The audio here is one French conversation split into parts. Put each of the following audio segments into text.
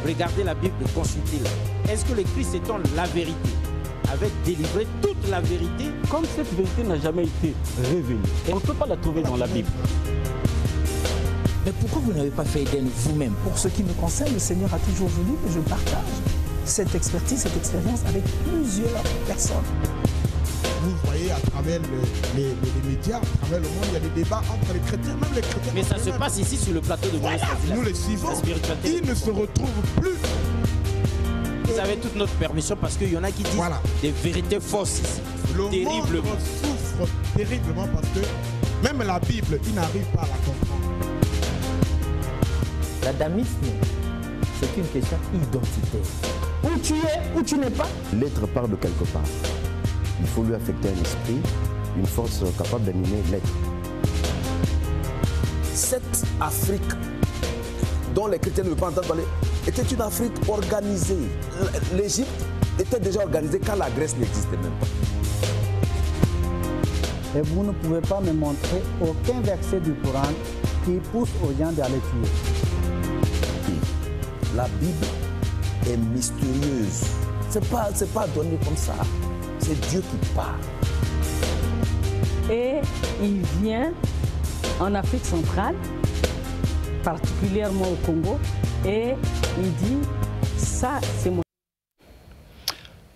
regardez la Bible, consultez-la. Est-ce que le Christ étant la vérité avait délivré toute la vérité? Comme cette vérité n'a jamais été révélée, on ne peut pas la trouver dans la Bible. Mais pourquoi vous n'avez pas fait Éden vous-même? Pour ce qui me concerne, le Seigneur a toujours voulu que je partage cette expertise, cette expérience avec plusieurs personnes. Vous voyez à travers les médias, à travers le monde, il y a des débats entre les chrétiens, même les chrétiens. Mais ça se passe ici sur le plateau de Moïse. Voilà, nous les suivons, ils ne se retrouvent plus. Vous avez toute notre permission parce qu'il y en a qui disent des vérités fausses ici. Le monde souffre terriblement parce que même la Bible, ils n'arrivent pas à la comprendre. L'adamisme, c'est une question identitaire. Où tu es, où tu n'es pas. L'être part de quelque part. Il faut lui affecter un esprit, une force capable d'animer l'être. Cette Afrique dont les chrétiens ne veulent pas entendre parler était une Afrique organisée. L'Égypte était déjà organisée quand la Grèce n'existait même pas. Et vous ne pouvez pas me montrer aucun verset du Coran qui pousse aux gens d'aller tuer. La Bible est mystérieuse. C'est pas donné comme ça. C'est Dieu qui parle. Et il vient en Afrique centrale, particulièrement au Congo, et il dit, ça c'est mon...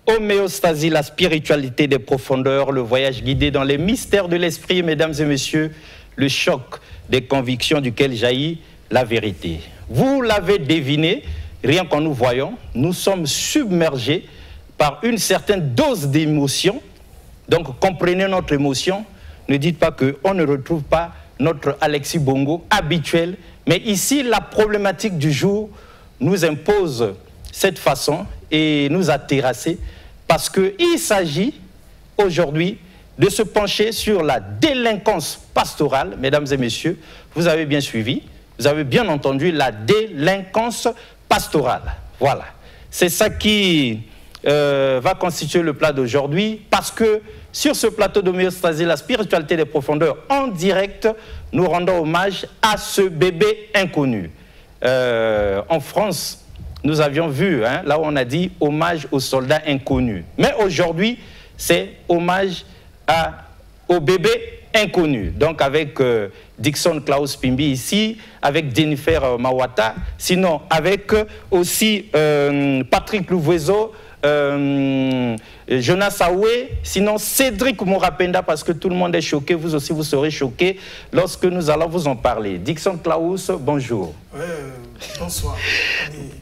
Homéostasie, la spiritualité des profondeurs, le voyage guidé dans les mystères de l'esprit, mesdames et messieurs, le choc des convictions duquel jaillit la vérité. Vous l'avez deviné, rien qu'en nous voyant, nous sommes submergés par une certaine dose d'émotion. Donc comprenez notre émotion, ne dites pas qu'on ne retrouve pas notre Alexis Bongo habituel, mais ici la problématique du jour nous impose cette façon et nous a terrassés parce qu'il s'agit aujourd'hui de se pencher sur la délinquance pastorale. Mesdames et messieurs, vous avez bien suivi, vous avez bien entendu la délinquance pastorale. Voilà, c'est ça qui va constituer le plat d'aujourd'hui parce que sur ce plateau d'homéostasie, la spiritualité des profondeurs en direct, nous rendons hommage à ce bébé inconnu. En France, nous avions vu, hein, là où on a dit hommage aux soldats inconnus. Mais aujourd'hui, c'est hommage au bébé inconnu. Donc avec Dickson Klaus Pimbi ici, avec Jennifer Mawata, sinon avec aussi Patrick Louvoiseau, Jonas Aoué, sinon Cédric Mourapenda, parce que tout le monde est choqué, vous aussi vous serez choqués lorsque nous allons vous en parler. Dickson Klaus, bonjour. Bonsoir.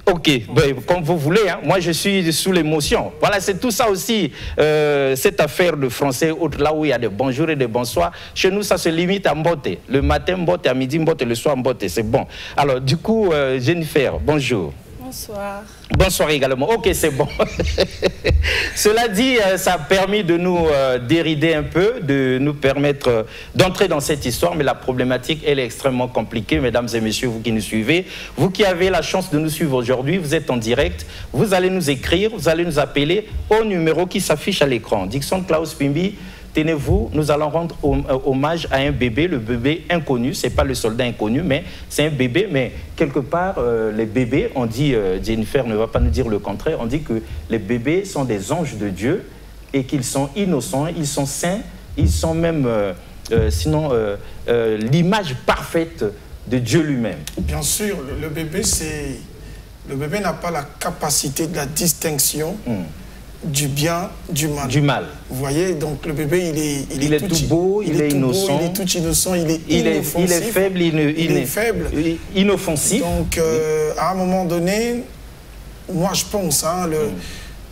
Ok, ben, comme vous voulez, hein. Moi je suis sous l'émotion. Voilà, c'est tout ça aussi, cette affaire de français, là où il y a des bonjours et des bonsoirs. Chez nous, ça se limite à Mbote. Le matin, Mbote, à midi, Mbote, le soir, Mbote, c'est bon. Alors, du coup, Jennifer, bonjour. Bonsoir. Bonsoir également. Ok, c'est bon. Cela dit, ça a permis de nous dérider un peu, de nous permettre d'entrer dans cette histoire, mais la problématique, elle est extrêmement compliquée, mesdames et messieurs, vous qui nous suivez. Vous qui avez la chance de nous suivre aujourd'hui, vous êtes en direct, vous allez nous écrire, vous allez nous appeler au numéro qui s'affiche à l'écran. Dickson Klaus Pimbi, tenez-vous, nous allons rendre hommage à un bébé, le bébé inconnu. Ce n'est pas le soldat inconnu, mais c'est un bébé. Mais quelque part, les bébés, on dit, Jennifer ne va pas nous dire le contraire, on dit que les bébés sont des anges de Dieu et qu'ils sont innocents, ils sont saints, ils sont même, sinon, l'image parfaite de Dieu lui-même. Bien sûr, le bébé n'a pas la capacité de la distinction. Du bien, du mal. Du mal. Vous voyez, donc le bébé, il est tout beau, il est innocent. Il est tout innocent, il est inoffensif. Il est faible, il est faible. Inoffensif. Donc, à un moment donné, moi je pense, hein,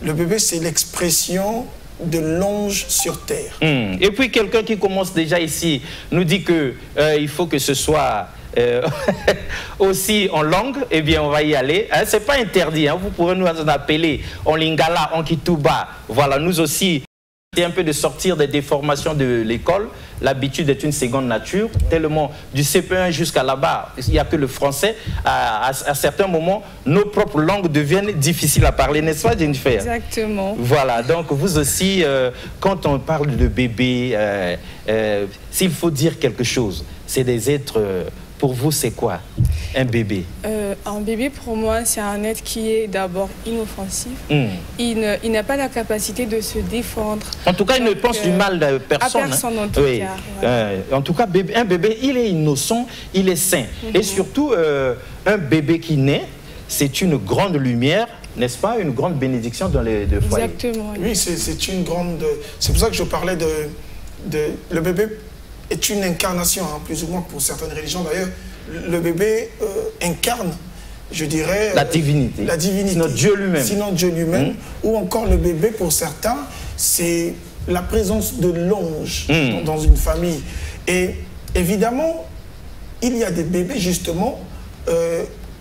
le bébé, c'est l'expression de l'ange sur terre. Et puis quelqu'un qui commence déjà ici nous dit que il faut que ce soit aussi en langue, eh bien on va y aller, hein, c'est pas interdit, hein, vous pourrez nous appeler en lingala, en kituba, voilà, nous aussi c'est un peu de sortir des déformations de l'école. L'habitude est une seconde nature, tellement du CP1 jusqu'à là-bas, il n'y a que le français. À certains moments, nos propres langues deviennent difficiles à parler, n'est-ce pas, Jennifer? Exactement. Voilà, donc vous aussi, quand on parle de bébé, s'il faut dire quelque chose, c'est des êtres, pour vous, c'est quoi? un bébé? Un bébé, pour moi, c'est un être qui est d'abord inoffensif. Il n'a pas la capacité de se défendre. En tout cas, il ne pense du mal à personne. À personne, en tout cas. Ouais. En tout cas, un bébé, il est innocent, il est sain. Et surtout, un bébé qui naît, c'est une grande lumière, n'est-ce pas, une grande bénédiction dans les foyers. Exactement. Oui, c'est une grande... C'est pour ça que je parlais le bébé est une incarnation, hein, plus ou moins pour certaines religions d'ailleurs. Le bébé incarne, je dirais... la divinité. La divinité. Sinon Dieu lui-même. Sinon Dieu lui-même. Ou encore le bébé, pour certains, c'est la présence de l'ange dans une famille. Et évidemment, il y a des bébés, justement,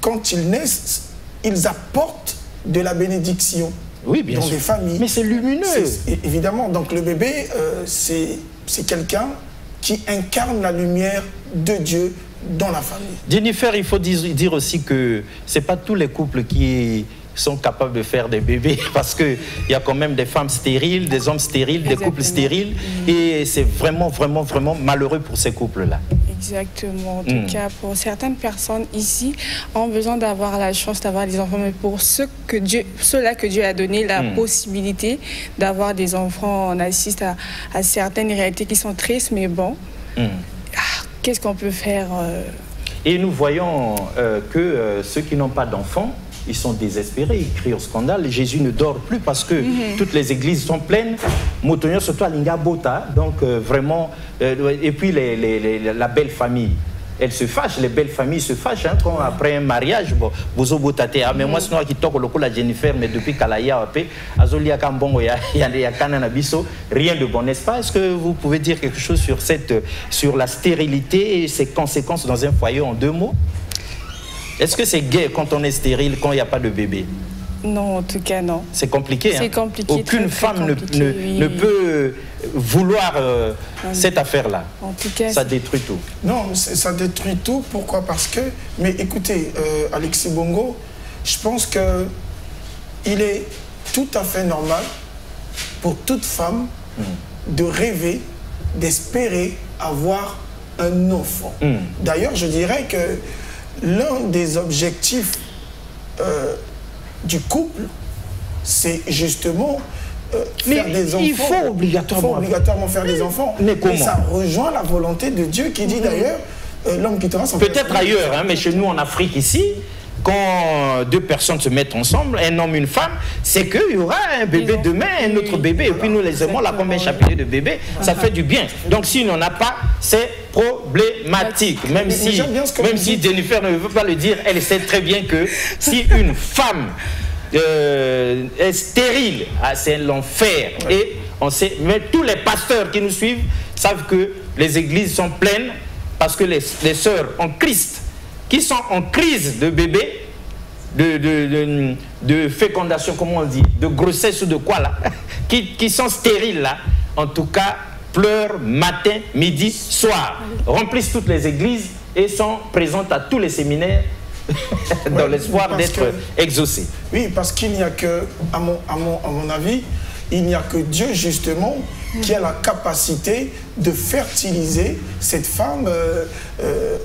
quand ils naissent, ils apportent de la bénédiction bien dans sûr. Des familles. Mais c'est lumineux. Évidemment, donc le bébé, c'est quelqu'un qui incarne la lumière de Dieu dans la famille. Jennifer, il faut dire aussi que ce n'est pas tous les couples qui sont capables de faire des bébés, parce qu'il y a quand même des femmes stériles, des hommes stériles, des couples stériles, et c'est vraiment, vraiment, vraiment malheureux pour ces couples-là. Exactement. En tout cas, pour certaines personnes ici, ont besoin d'avoir la chance d'avoir des enfants, mais pour ceux-là que Dieu a donné la possibilité d'avoir des enfants, on assiste à certaines réalités qui sont tristes, mais bon, qu'est-ce qu'on peut faire Et nous voyons que ceux qui n'ont pas d'enfants, ils sont désespérés, ils crient au scandale. Jésus ne dort plus parce que toutes les églises sont pleines. Motonio, surtout à Lingabota, donc vraiment... et puis la belle famille, elle se fâche, les belles familles se fâchent quand après un mariage, bozo botate. Mais moi, sinon, qui toque le coup la Jennifer, mais depuis Kalaya, Azolia Kambongo, Kananabiso, rien de bon, n'est-ce pas? Est-ce que vous pouvez dire quelque chose sur la stérilité et ses conséquences dans un foyer en 2 mots? Est-ce que c'est gai quand on est stérile, quand il n'y a pas de bébé? Non, en tout cas, non. C'est compliqué. C'est compliqué. Aucune femme ne peut vouloir cette affaire-là. En tout cas, ça détruit tout. Non, ça détruit tout. Pourquoi? Parce que... Mais écoutez, Alexis Bongo, je pense qu'il est tout à fait normal pour toute femme de rêver, d'espérer avoir un enfant. D'ailleurs, je dirais que l'un des objectifs du couple, c'est justement faire des enfants. Il faut obligatoirement faire des enfants. Mais comment? Et ça rejoint la volonté de Dieu qui dit d'ailleurs, l'homme quittera son père. Peut-être ailleurs, mais chez nous en Afrique ici, quand 2 personnes se mettent ensemble, un homme, une femme, c'est qu'il y aura un bébé demain, un autre bébé, et puis nous les aimons, là, combien chapitre de bébés, ça fait du bien. Donc s'il n'en a pas, c'est problématique. Même si Jennifer ne veut pas le dire, elle sait très bien que si une femme est stérile, c'est l'enfer. Et on sait, mais tous les pasteurs qui nous suivent savent que les églises sont pleines parce que les sœurs en Christ qui sont en crise de bébé, de fécondation, comment on dit, de grossesse ou de quoi là, qui sont stériles là, en tout cas, pleurent matin, midi, soir, remplissent toutes les églises et sont présentes à tous les séminaires dans l'espoir d'être exaucés. Oui, parce qu'il n'y a que, à mon avis, il n'y a que Dieu justement qui a la capacité de fertiliser cette femme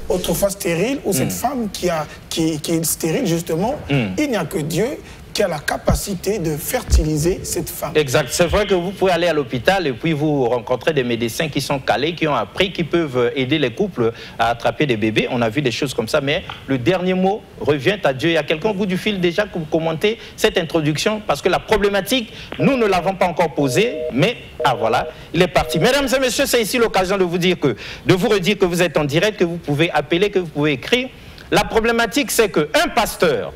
autrefois stérile ou cette femme qui est stérile justement. Il n'y a que Dieu qui a la capacité de fertiliser cette femme. Exact. C'est vrai que vous pouvez aller à l'hôpital et puis vous rencontrez des médecins qui sont calés, qui ont appris, qui peuvent aider les couples à attraper des bébés. On a vu des choses comme ça, mais le dernier mot revient à Dieu. Il y a quelqu'un au bout du fil déjà que vous commentez cette introduction parce que la problématique, nous ne l'avons pas encore posée, mais voilà, il est parti. Mesdames et messieurs, c'est ici l'occasion de vous redire que vous êtes en direct, que vous pouvez appeler, que vous pouvez écrire. La problématique, c'est qu'un pasteur,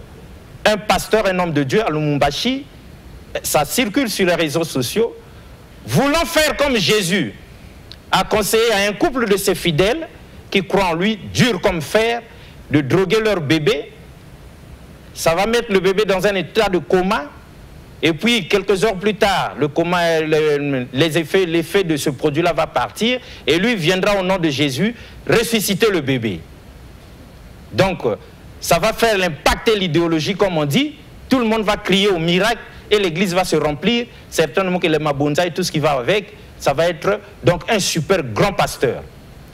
un homme de Dieu à Lumumbashi, ça circule sur les réseaux sociaux, voulant faire comme Jésus, a conseillé à un couple de ses fidèles qui croient en lui, dur comme fer, de droguer leur bébé. Ça va mettre le bébé dans un état de coma. Et puis, quelques heures plus tard, le coma, l'effet de ce produit-là va partir. Et lui viendra au nom de Jésus ressusciter le bébé. Donc, ça va faire l'impact et l'idéologie, comme on dit. Tout le monde va crier au miracle et l'église va se remplir. Certainement que les Mabonza et tout ce qui va avec, ça va être donc un super grand pasteur.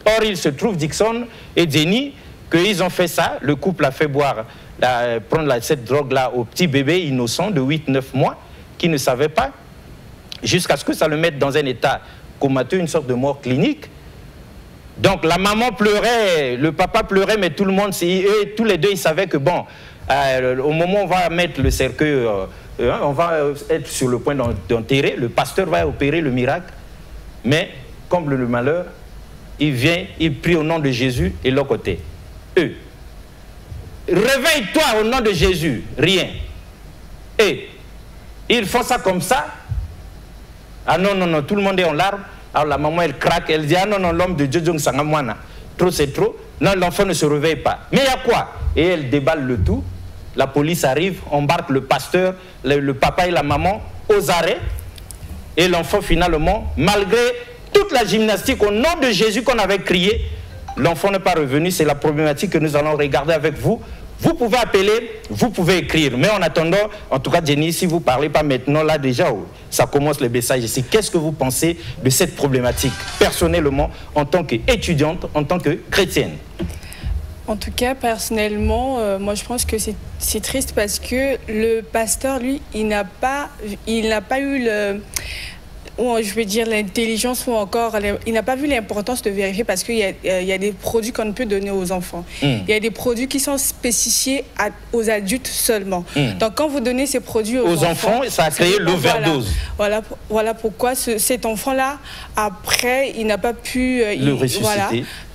Or, il se trouve, Dixon et Denis, qu'ils ont fait ça, le couple a fait boire, prendre cette drogue-là au petit bébé innocent de 8-9 mois, qui ne savait pas, jusqu'à ce que ça le mette dans un état comateux, une sorte de mort clinique. Donc la maman pleurait, le papa pleurait, mais tout le monde, eux, tous les deux, ils savaient que bon, au moment où on va mettre le cercueil, on va être sur le point d'enterrer, le pasteur va opérer le miracle, mais comble le malheur, il vient, il prie au nom de Jésus et l'autre côté. Eux, réveille-toi au nom de Jésus, rien. Et ils font ça comme ça. Ah non, non, non, tout le monde est en larmes. Alors la maman, elle craque, elle dit, ah non, non, l'homme de Dieu, trop c'est trop. Non, l'enfant ne se réveille pas. Mais il y a quoi? Et elle déballe le tout. La police arrive, embarque le pasteur, le papa et la maman aux arrêts. Et l'enfant, finalement, malgré toute la gymnastique au nom de Jésus qu'on avait crié, l'enfant n'est pas revenu. C'est la problématique que nous allons regarder avec vous. Vous pouvez appeler, vous pouvez écrire. Mais en attendant, en tout cas, Jenny, si vous ne parlez pas maintenant, là déjà, ça commence le message ici. Qu'est-ce que vous pensez de cette problématique, personnellement, en tant qu'étudiante, en tant que chrétienne? En tout cas, personnellement, moi je pense que c'est triste parce que le pasteur, lui, il n'a pas eu je veux dire l'intelligence ou encore, il n'a pas vu l'importance de vérifier parce qu'il y a des produits qu'on ne peut donner aux enfants. Il y a des produits qui sont spécifiés aux adultes seulement. Donc quand vous donnez ces produits aux enfants, ça a créé l'overdose. Voilà pourquoi cet enfant-là, après, il n'a pas pu le ressusciter. Voilà.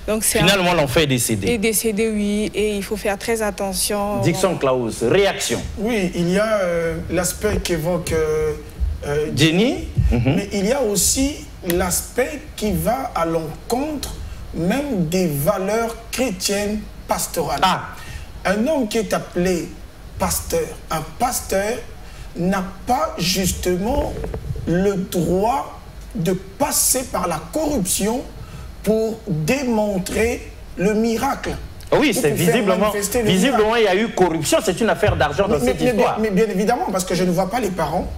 Donc finalement, l'enfant est décédé. Il est décédé, oui, et il faut faire très attention. Dixon Klaus, réaction. Oui, il y a l'aspect qu'évoque Jenny, mais il y a aussi l'aspect qui va à l'encontre même des valeurs chrétiennes pastorales. Un homme qui est appelé pasteur, un pasteur n'a pas justement le droit de passer par la corruption pour démontrer le miracle. Oui, c'est visiblement, il y a eu corruption, c'est une affaire d'argent dans cette histoire. Mais bien évidemment, parce que je ne vois pas les parents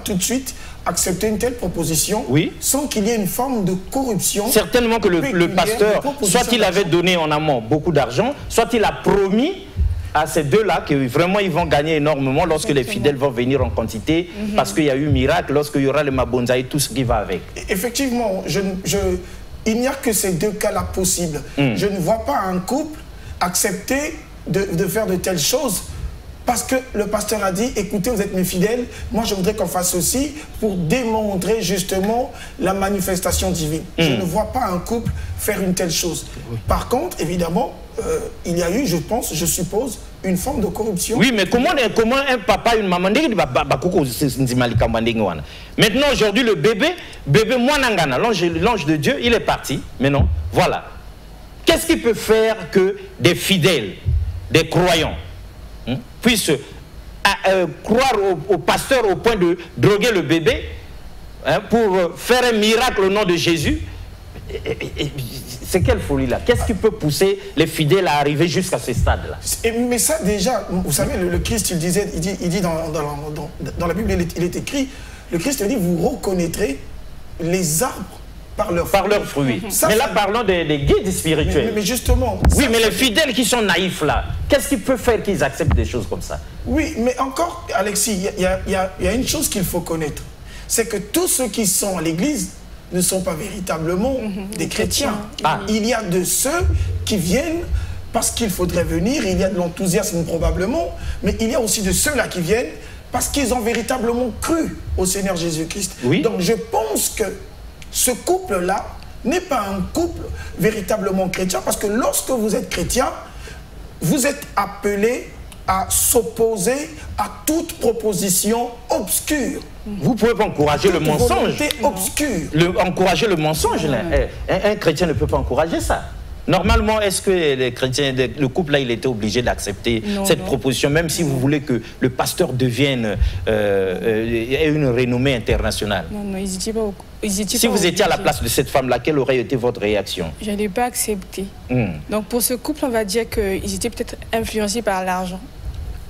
tout de suite accepter une telle proposition sans qu'il y ait une forme de corruption. Certainement que le pasteur, soit il avait donné en amont beaucoup d'argent, soit il a promis à ces deux-là que vraiment ils vont gagner énormément lorsque les fidèles vont venir en quantité, parce qu'il y a eu miracle, lorsqu'il y aura le mabonza et tout ce qui va avec. Effectivement, il n'y a que ces deux cas-là possibles. Je ne vois pas un couple accepter de faire de telles choses parce que le pasteur a dit, écoutez, vous êtes mes fidèles, moi je voudrais qu'on fasse ceci pour démontrer justement la manifestation divine. Je ne vois pas un couple faire une telle chose. Par contre, évidemment, il y a eu, je suppose, une forme de corruption. Oui, mais comment un papa, une maman, maintenant aujourd'hui le bébé l'ange de Dieu, il est parti, mais non, voilà. Qu'est-ce qui peut faire que des fidèles, des croyants, puissent croire au pasteur au point de droguer le bébé pour faire un miracle au nom de Jésus? C'est quelle folie là? Qu'est-ce qui peut pousser les fidèles à arriver jusqu'à ce stade-là? Mais ça déjà, vous savez, le Christ, il dit dans la Bible, il est écrit, le Christ dit, vous reconnaîtrez les arbres par leurs fruits. Mais là, parlons des guides spirituels. Mais justement... Oui, mais les fidèles qui sont naïfs là, qu'est-ce qui peut faire qu'ils acceptent des choses comme ça? Oui, mais encore, Alexis, il y a une chose qu'il faut connaître. C'est que tous ceux qui sont à l'église ne sont pas véritablement des chrétiens. Il y a de ceux qui viennent parce qu'il faudrait venir, il y a de l'enthousiasme probablement, mais il y a aussi de ceux-là qui viennent parce qu'ils ont véritablement cru au Seigneur Jésus-Christ. Donc je pense que ce couple-là n'est pas un couple véritablement chrétien, parce que lorsque vous êtes chrétien, vous êtes appelé à s'opposer à toute proposition obscure. Vous pouvez pas encourager le mensonge. Obscure. Encourager le mensonge, là. Un chrétien ne peut pas encourager ça. Normalement, est-ce que les chrétiens, le couple là, il était obligé d'accepter cette proposition, même si vous voulez que le pasteur devienne ait une renommée internationale? Non, ils n'étaient pas. Si vous étiez à la place de cette femme-là, quelle aurait été votre réaction? Je n'allais pas accepter. Donc pour ce couple, on va dire qu'ils étaient peut-être influencés par l'argent.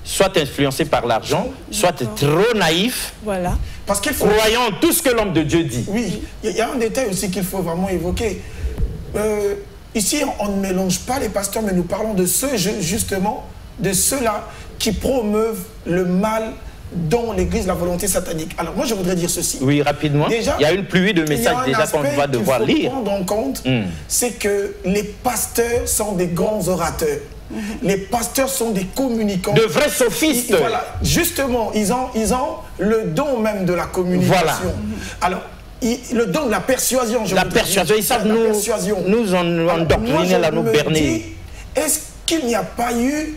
Soit influencés par l'argent, soit trop naïfs. Voilà. Parce qu'il faut... Croyant tout ce que l'homme de Dieu dit. Oui, il y a un détail aussi qu'il faut vraiment évoquer. ici, on ne mélange pas les pasteurs, mais nous parlons de ceux, justement, de ceux-là qui promeuvent le mal dans l'Église, la volonté satanique. Alors moi, je voudrais dire ceci. Oui, rapidement. Déjà, il y a une pluie de messages déjà qu'on va devoir lire. Ce qu'il faut prendre en compte, c'est que les pasteurs sont des grands orateurs. Les pasteurs sont des communicants. De vrais sophistes. Voilà, justement, ils ont le don même de la communication. Voilà. Alors, le don de la persuasion, je la persuasion, ils savent nous endoctriner, nous berner. Est-ce qu'il n'y a pas eu,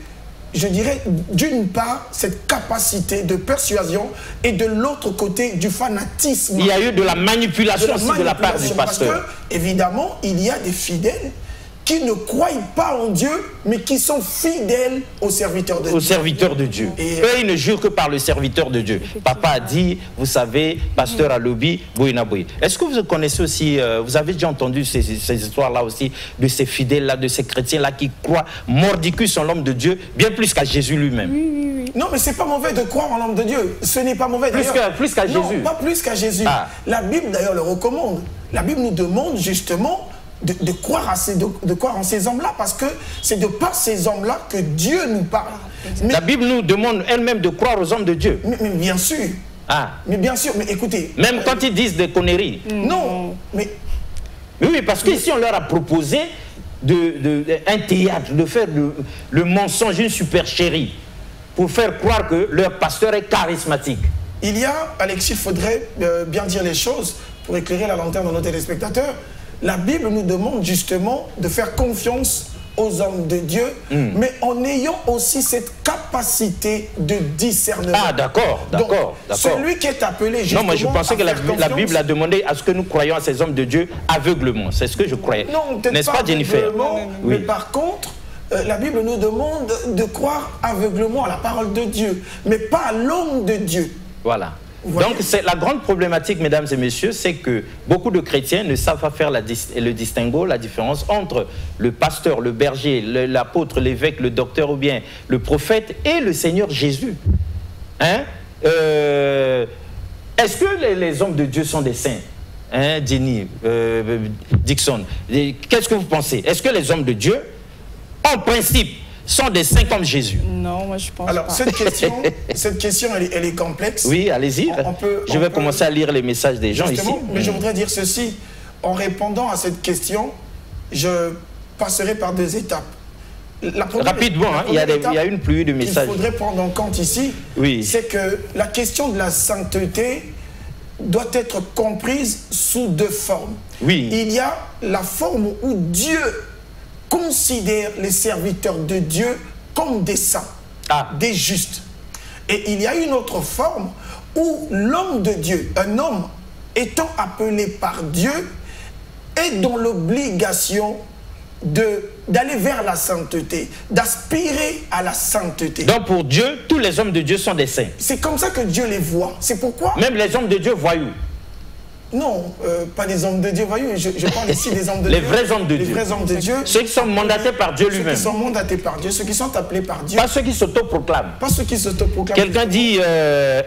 je dirais, d'une part, cette capacité de persuasion et de l'autre côté, du fanatisme? Il y a eu de la manipulation aussi de la part du pasteur. Parce que, évidemment, il y a des fidèles qui ne croient pas en Dieu, mais qui sont fidèles aux serviteurs de Dieu. Aux serviteurs de Dieu. Et eux, ils ne jurent que par le serviteur de Dieu. Papa a dit, vous savez, pasteur à lobby, Boinaboui. Est-ce que vous connaissez aussi, vous avez déjà entendu ces histoires-là aussi, de ces fidèles-là, de ces chrétiens-là qui croient mordicus en l'homme de Dieu, bien plus qu'à Jésus lui-même? Oui. Non, mais c'est pas mauvais de croire en l'homme de Dieu. Ce n'est pas mauvais. Plus qu'à Jésus. Non, pas plus qu'à Jésus. Ah. La Bible, d'ailleurs, le recommande. La Bible nous demande justement de croire en ces hommes-là, parce que c'est de par ces hommes-là que Dieu nous parle. Mais la Bible nous demande elle-même de croire aux hommes de Dieu. Mais bien sûr. Ah. Mais bien sûr, mais écoutez. Même quand ils disent des conneries. Non, mais oui, parce qu'ici on leur a proposé un théâtre, de faire le mensonge, une supercherie, pour faire croire que leur pasteur est charismatique. Il y a, Alexis, il faudrait bien dire les choses pour éclairer la lanterne de nos téléspectateurs. La Bible nous demande justement de faire confiance aux hommes de Dieu, mais en ayant aussi cette capacité de discernement. Ah, d'accord. Celui qui est appelé justement. Non, moi je pensais que la Bible a demandé à ce que nous croyions à ces hommes de Dieu aveuglement. C'est ce que je croyais. Non, n'est-ce pas, Jennifer? Mais par contre, la Bible nous demande de croire aveuglement à la parole de Dieu, mais pas à l'homme de Dieu. Voilà. Donc, la grande problématique, mesdames et messieurs, c'est que beaucoup de chrétiens ne savent pas faire le distinguo, la différence entre le pasteur, le berger, l'apôtre, l'évêque, le docteur ou bien le prophète et le Seigneur Jésus. Hein? Est-ce que les hommes de Dieu sont des saints? Hein, Jenny, Dixon, qu'est-ce que vous pensez? Est-ce que les hommes de Dieu, en principe, sont des saints comme Jésus? Non, moi je pense pas. Alors, cette question elle est complexe. Oui, allez-y. Je vais commencer à lire les messages des gens ici. Mais je voudrais dire ceci. En répondant à cette question, je passerai par 2 étapes. Rapidement, il y a une pluie de messages. Il faudrait prendre en compte ici, c'est que la question de la sainteté doit être comprise sous 2 formes. Oui. Il y a la forme où Dieu considère les serviteurs de Dieu comme des saints, des justes. Et il y a une autre forme où l'homme de Dieu, un homme étant appelé par Dieu, est dans l'obligation d'aller vers la sainteté, d'aspirer à la sainteté. Donc pour Dieu, tous les hommes de Dieu sont des saints. C'est comme ça que Dieu les voit. C'est pourquoi... Même les hommes de Dieu voyous. Non, pas des hommes de Dieu, voyons, je parle ici des hommes de Dieu. Les vrais hommes de Dieu. Les vrais hommes de Dieu. Ceux qui sont mandatés par Dieu lui-même. Ceux qui sont mandatés par Dieu, ceux qui sont appelés par Dieu. Pas ceux qui s'autoproclament. Pas ceux qui s'autoproclament. Quelqu'un dit,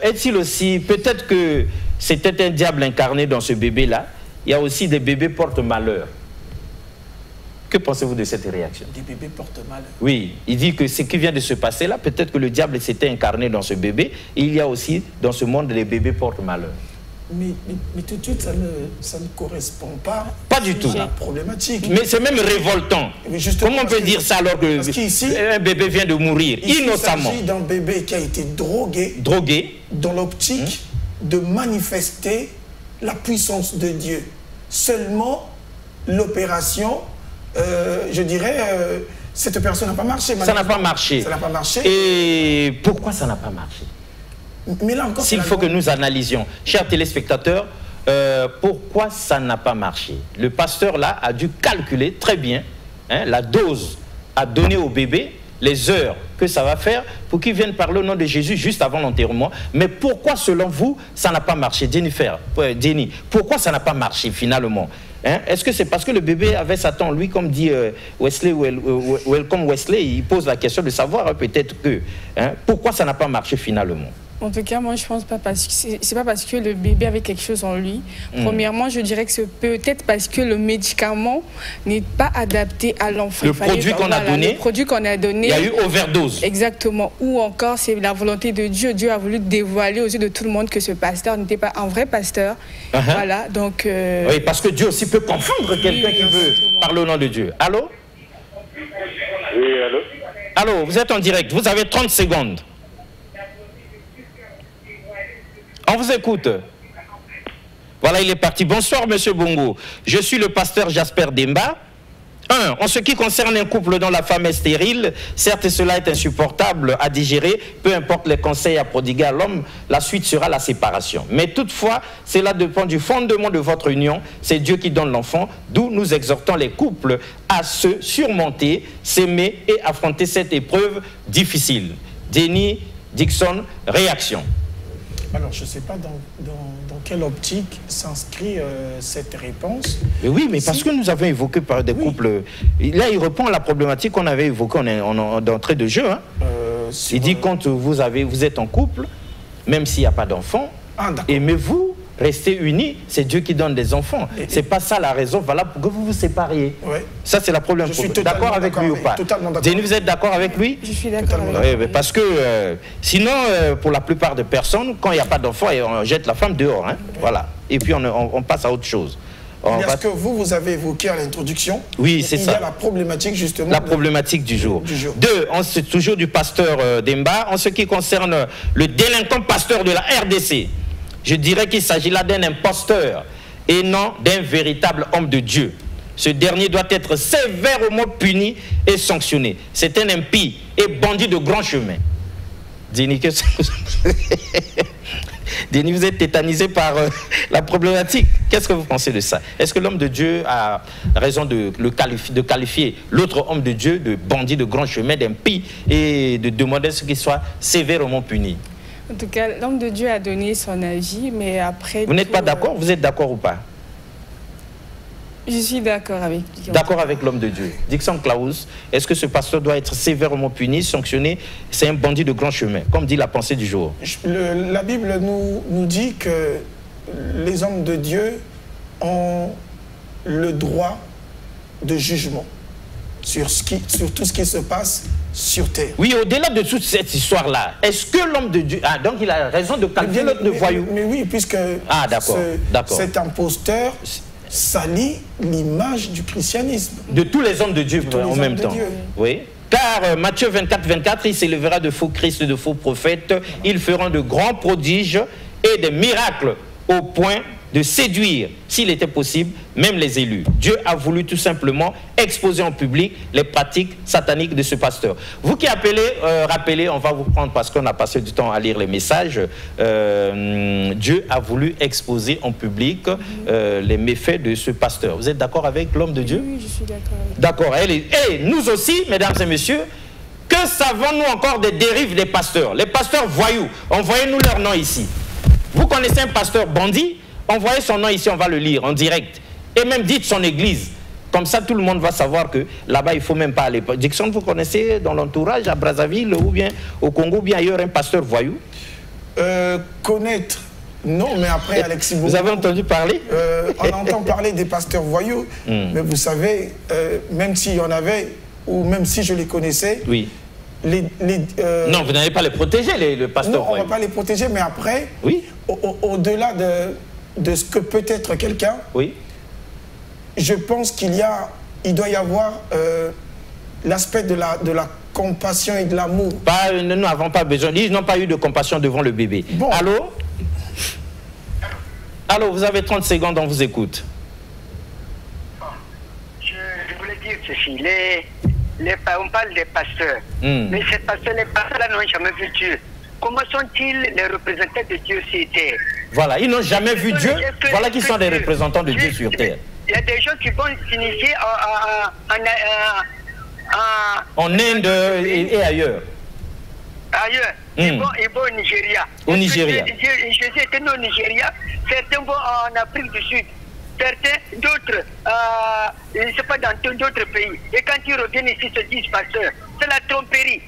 est-il aussi, peut-être que c'était un diable incarné dans ce bébé-là, il y a aussi des bébés porte-malheur. Que pensez-vous de cette réaction? Des bébés porte-malheur. Oui, il dit que ce qui vient de se passer là, peut-être que le diable s'était incarné dans ce bébé, et il y a aussi dans ce monde des bébés porte-malheur. Mais tout de suite, ça ne correspond pas du tout à la problématique. Mais c'est même révoltant. Comment on peut dire ça alors que un bébé vient de mourir innocemment? Il s'agit d'un bébé qui a été drogué dans l'optique de manifester la puissance de Dieu. Seulement, l'opération, je dirais, cette opération n'a pas marché. Ça n'a pas marché. Ça n'a pas marché. Et pourquoi ça n'a pas marché? Mais là encore, s'il faut que nous analysions, chers téléspectateurs, pourquoi ça n'a pas marché? Le pasteur là a dû calculer très bien la dose à donner au bébé, les heures que ça va faire pour qu'il vienne parler au nom de Jésus juste avant l'enterrement. Mais pourquoi, selon vous, ça n'a pas marché? Jennifer, Jenny, pourquoi ça n'a pas marché finalement? Est-ce que c'est parce que le bébé avait Satan, lui, comme dit Wesley, Welcome Wesley, il pose la question de savoir peut-être que, pourquoi ça n'a pas marché finalement? En tout cas, moi, je pense pas parce que c'est pas parce que le bébé avait quelque chose en lui. Premièrement, je dirais que c'est peut-être parce que le médicament n'est pas adapté à l'enfant. Le produit qu'on a donné. Le produit qu'on a donné. Il y a eu overdose. Exactement. Ou encore, c'est la volonté de Dieu. Dieu a voulu dévoiler aux yeux de tout le monde que ce pasteur n'était pas un vrai pasteur. Voilà. Donc. Oui, parce que Dieu aussi peut confondre quelqu'un qui veut parler au nom de Dieu. Allô? Oui, allô? Allô, vous êtes en direct. Vous avez 30 secondes. On vous écoute. Voilà, il est parti. Bonsoir, monsieur Bongo. Je suis le pasteur Jasper Demba. En ce qui concerne un couple dont la femme est stérile, certes cela est insupportable à digérer, peu importe les conseils à prodiguer à l'homme, la suite sera la séparation. Mais toutefois, cela dépend du fondement de votre union, c'est Dieu qui donne l'enfant, d'où nous exhortons les couples à se surmonter, s'aimer et affronter cette épreuve difficile. Denis Dixon, réaction. Alors, je ne sais pas dans quelle optique s'inscrit cette réponse. Mais oui, mais parce que nous avons évoqué par des couples... Là, il répond à la problématique qu'on avait évoquée d'entrée de jeu. Hein. Il dit, quand vous êtes en couple, même s'il n'y a pas d'enfant, aimez-vous, restez unis, c'est Dieu qui donne des enfants. Ce n'est pas ça la raison valable pour que vous vous sépariez. Ouais. Ça, c'est la problème. Je suis d'accord avec lui ou pas? Denis, vous êtes d'accord avec lui? Je suis d'accord avec lui. Parce que sinon, pour la plupart des personnes, quand il n'y a pas d'enfant, on jette la femme dehors. Hein. Voilà. Et puis on passe à autre chose. Est-ce que vous avez évoqué à l'introduction? Oui, c'est ça. Il y a la problématique justement. La problématique du jour. Deux, c'est toujours du pasteur Demba. En ce qui concerne le délinquant pasteur de la RDC, je dirais qu'il s'agit là d'un imposteur et non d'un véritable homme de Dieu. Ce dernier doit être sévèrement puni et sanctionné. C'est un impie et bandit de grand chemin. Denis, Denis, vous êtes tétanisé par la problématique. Qu'est-ce que vous pensez de ça? Est-ce que l'homme de Dieu a raison de qualifier l'autre homme de Dieu de bandit de grand chemin, d'impie, et de demander ce qu'il soit sévèrement puni? En tout cas, l'homme de Dieu a donné son avis, mais après... Vous n'êtes pas d'accord? Vous êtes d'accord ou pas? Je suis d'accord avec lui. D'accord avec l'homme de Dieu. Dixon Klaus, est-ce que ce pasteur doit être sévèrement puni, sanctionné? C'est un bandit de grand chemin, comme dit la pensée du jour. La Bible nous dit que les hommes de Dieu ont le droit de jugement sur tout ce qui se passe sur terre. Oui, au-delà de toute cette histoire-là, est-ce que l'homme de Dieu... Ah, donc il a raison de qualifier l'autre de voyou. Mais oui, puisque cet imposteur salit l'image du christianisme. De tous les hommes de Dieu en même temps. Oui. Car Matthieu 24, 24, il s'élèvera de faux Christ, de faux prophètes. Ils feront de grands prodiges et des miracles au point de séduire, s'il était possible, même les élus. Dieu a voulu tout simplement exposer en public les pratiques sataniques de ce pasteur. Vous qui appelez, rappelez, on va vous prendre parce qu'on a passé du temps à lire les messages. Dieu a voulu exposer en public les méfaits de ce pasteur. Vous êtes d'accord avec l'homme de Dieu? Oui, je suis d'accord. D'accord. Et nous aussi, mesdames et messieurs, que savons-nous encore des dérives des pasteurs? Les pasteurs voyous, envoyez-nous leur nom ici. Vous connaissez un pasteur bandit? Envoyez son nom ici, on va le lire en direct. Et même dites son église. Comme ça, tout le monde va savoir que là-bas, il ne faut même pas aller. Dixon, vous connaissez dans l'entourage, à Brazzaville ou bien au Congo, ou bien ailleurs, un pasteur voyou? Connaître, non, mais après, Alexis Bongo... Vous avez entendu parler? On entend parler des pasteurs voyous, mais vous savez, même s'il y en avait, ou même si je les connaissais... Oui. Non, vous n'allez pas les protéger, les pasteurs. Non, on ne va pas les protéger, mais après, oui. Au-delà de ce que peut être quelqu'un, oui. Je pense qu'il doit y avoir l'aspect de la compassion et de l'amour. Nous n'avons pas besoin. Ils n'ont pas eu de compassion devant le bébé. Bon. Allô? Allô, vous avez 30 secondes, on vous écoute. Je voulais dire ceci. On parle des pasteurs. Mais ces pasteurs, les pasteurs-là n'ont jamais vu Dieu. Comment sont-ils les représentants de Dieu sur terre? Voilà, ils n'ont jamais vu Dieu. Voilà qui sont les représentants de Dieu sur terre. Il y a des gens qui vont s'initier en Inde et ailleurs. Ailleurs. Ils vont au Nigeria. Au Nigeria. Jésus était né au Nigeria. Certains vont en Afrique du Sud. Certains, d'autres, je ne sais pas, dans d'autres pays. Et quand ils reviennent ici, ils se disent pasteurs. C'est la tromperie.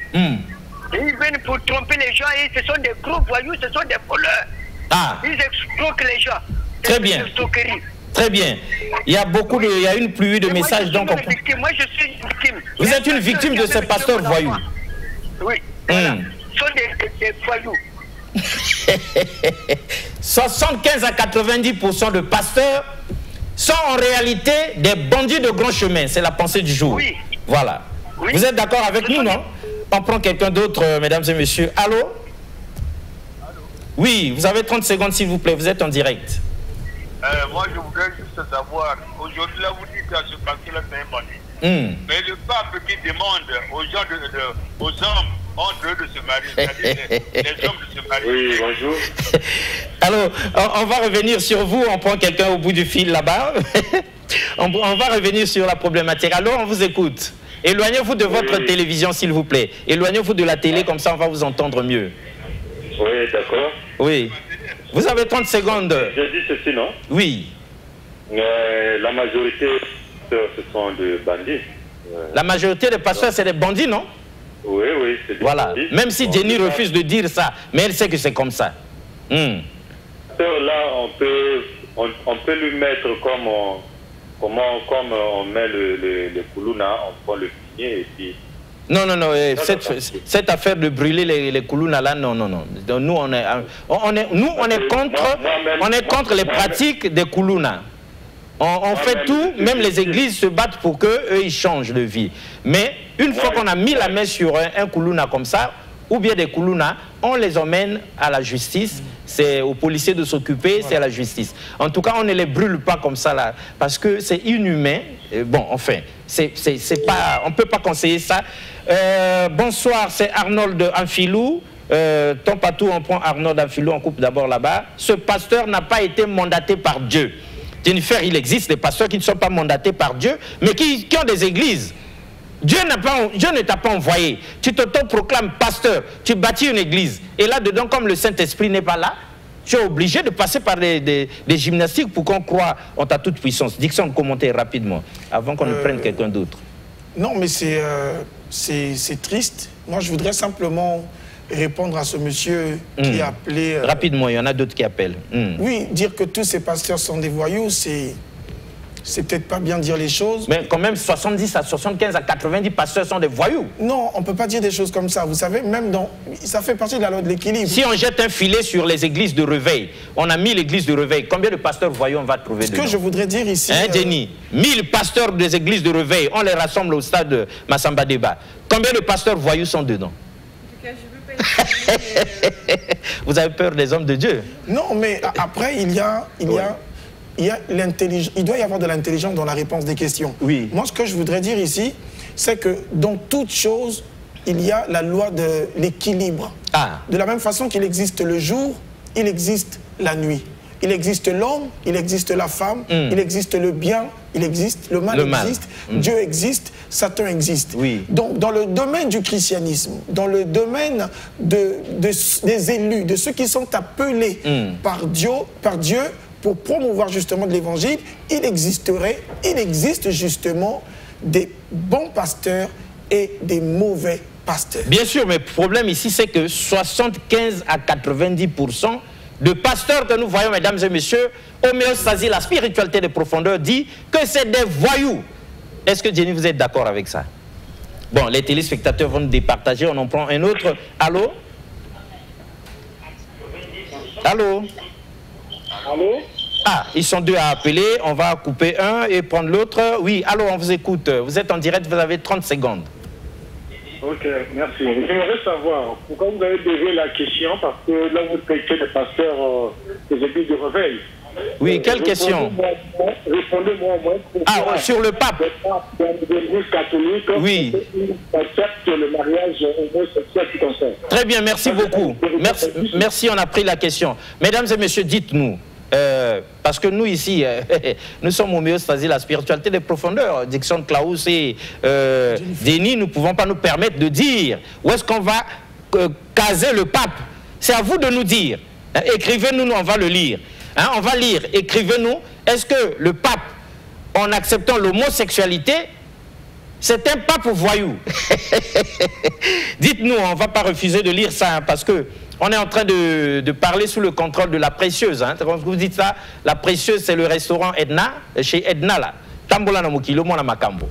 Ils viennent pour tromper les gens et ce sont des gros voyous, ce sont des voleurs. Ah. Ils escroquent les gens. Très bien. Très bien. Il y a beaucoup de, il y a une pluie de messages. Donc moi, je suis une victime. Vous êtes une victime de ces pasteurs voyous. Oui. Voilà. Ce sont des voyous. 75 à 90% de pasteurs sont en réalité des bandits de grand chemin. C'est la pensée du jour. Oui. Voilà. Oui. Vous êtes d'accord avec nous, non? On prend quelqu'un d'autre, mesdames et messieurs. Allô? Allô? Oui, vous avez 30 secondes, s'il vous plaît. Vous êtes en direct. Moi, je voudrais juste savoir, aujourd'hui, là, vous dites que ce pasteur-là, c'est un bandit. Mais le pape qui demande aux gens, aux hommes, entre eux de se marier, c'est-à-dire les hommes de se marier. Oui, bonjour. Alors, on va revenir sur vous. On prend quelqu'un au bout du fil là-bas. on va revenir sur la problématique. Alors, on vous écoute. Éloignez-vous de votre télévision, s'il vous plaît. Éloignez-vous de la télé, comme ça, on va vous entendre mieux. Oui, d'accord. Oui. Vous avez 30 secondes. Je dis ceci, non? Oui. La majorité, ce sont des bandits. La majorité des pasteurs, c'est des bandits, non? Oui, oui, c'est des voilà. bandits. Même si Jenny refuse de dire ça, mais elle sait que c'est comme ça. Là, on peut lui mettre comme on met le koulouna, on prend le pinier et puis... Non, cette affaire de brûler les koulouna là, non. Nous, on est contre les pratiques des koulouna. On fait tout, même les églises se battent pour qu'eux, ils changent de vie. Mais une fois qu'on a mis la main sur un koulouna comme ça, ou bien des koulouna, on les emmène à la justice. C'est aux policiers de s'occuper, c'est à la justice. En tout cas, on ne les brûle pas comme ça là, parce que c'est inhumain. Bon, enfin, on ne peut pas conseiller ça. Bonsoir, c'est Arnold Amphilou. Ton patou, on prend Arnold Amphilou, on coupe d'abord là-bas. Ce pasteur n'a pas été mandaté par Dieu. Jennifer, il existe des pasteurs qui ne sont pas mandatés par Dieu, mais qui ont des églises. Dieu ne t'a pas envoyé. Tu t'auto-proclames pasteur, tu bâtis une église. Et là-dedans, comme le Saint-Esprit n'est pas là, tu es obligé de passer par des gymnastiques pour qu'on croie en ta toute puissance. Dixon, commenter rapidement, avant qu'on ne prenne quelqu'un d'autre. Non, mais c'est triste. Moi, je voudrais simplement répondre à ce monsieur qui a appelé... Rapidement, il y en a d'autres qui appellent. Oui, dire que tous ces pasteurs sont des voyous, c'est peut-être pas bien dire les choses. Mais quand même, 70 à 75 à 90 pasteurs sont des voyous. Non, on ne peut pas dire des choses comme ça. Vous savez, même ça fait partie de la loi de l'équilibre. Si on jette un filet sur les églises de réveil, on a 1000 églises de réveil, combien de pasteurs voyous on va trouver dedans? Ce que je voudrais dire ici... Denis, 1000 pasteurs des églises de réveil, on les rassemble au stade de Massamba Débat. Combien de pasteurs voyous sont dedans? Vous avez peur des hommes de Dieu? Non, mais après, il doit y avoir de l'intelligence dans la réponse des questions. Oui. Moi, ce que je voudrais dire ici, c'est que dans toute chose, il y a la loi de l'équilibre. De la même façon qu'il existe le jour, il existe la nuit. Il existe l'homme, il existe la femme, il existe le bien, il existe le mal, existe, Dieu existe, Satan existe. Oui. Donc, dans le domaine du christianisme, dans le domaine des élus, de ceux qui sont appelés par Dieu, pour promouvoir justement de l'évangile, il existe justement des bons pasteurs et des mauvais pasteurs. Bien sûr, mais le problème ici, c'est que 75 à 90% de pasteurs que nous voyons, mesdames et messieurs, homéostasie, la spiritualité de profondeur, dit que c'est des voyous. Est-ce que, Jenny, vous êtes d'accord avec ça? Bon, les téléspectateurs vont nous départager, on en prend un autre. Allô? Allô? Allô? Ah, ils sont deux à appeler, on va couper un et prendre l'autre. Oui, allô, on vous écoute. Vous êtes en direct, vous avez 30 secondes. Ok, merci. J'aimerais savoir pourquoi vous avez dévié la question, parce que là vous traitez des pasteurs des églises de réveil. Oui, quelle question? Répondez-moi au moins. Ah, sur le pape. L'Église catholique, oui. accepte le mariage homosexuel qui concerne. Très bien, merci beaucoup. Merci, on a pris la question. Mesdames et messieurs, dites-nous. Parce que nous ici, nous sommes homéostasie, la spiritualité des profondeurs. Dixon, Klaus et Denis, nous ne pouvons pas nous permettre de dire où est-ce qu'on va caser le pape. C'est à vous de nous dire. Écrivez-nous, on va le lire. On va lire, écrivez-nous. Est-ce que le pape, en acceptant l'homosexualité, C'est un pape voyou. Dites-nous, on ne va pas refuser de lire ça, hein, parce que on est en train de parler sous le contrôle de la Précieuse. Hein. Quand vous dites ça, la Précieuse, c'est le restaurant Edna, chez Edna, là. Tambola Namukilo, Mona Makambo.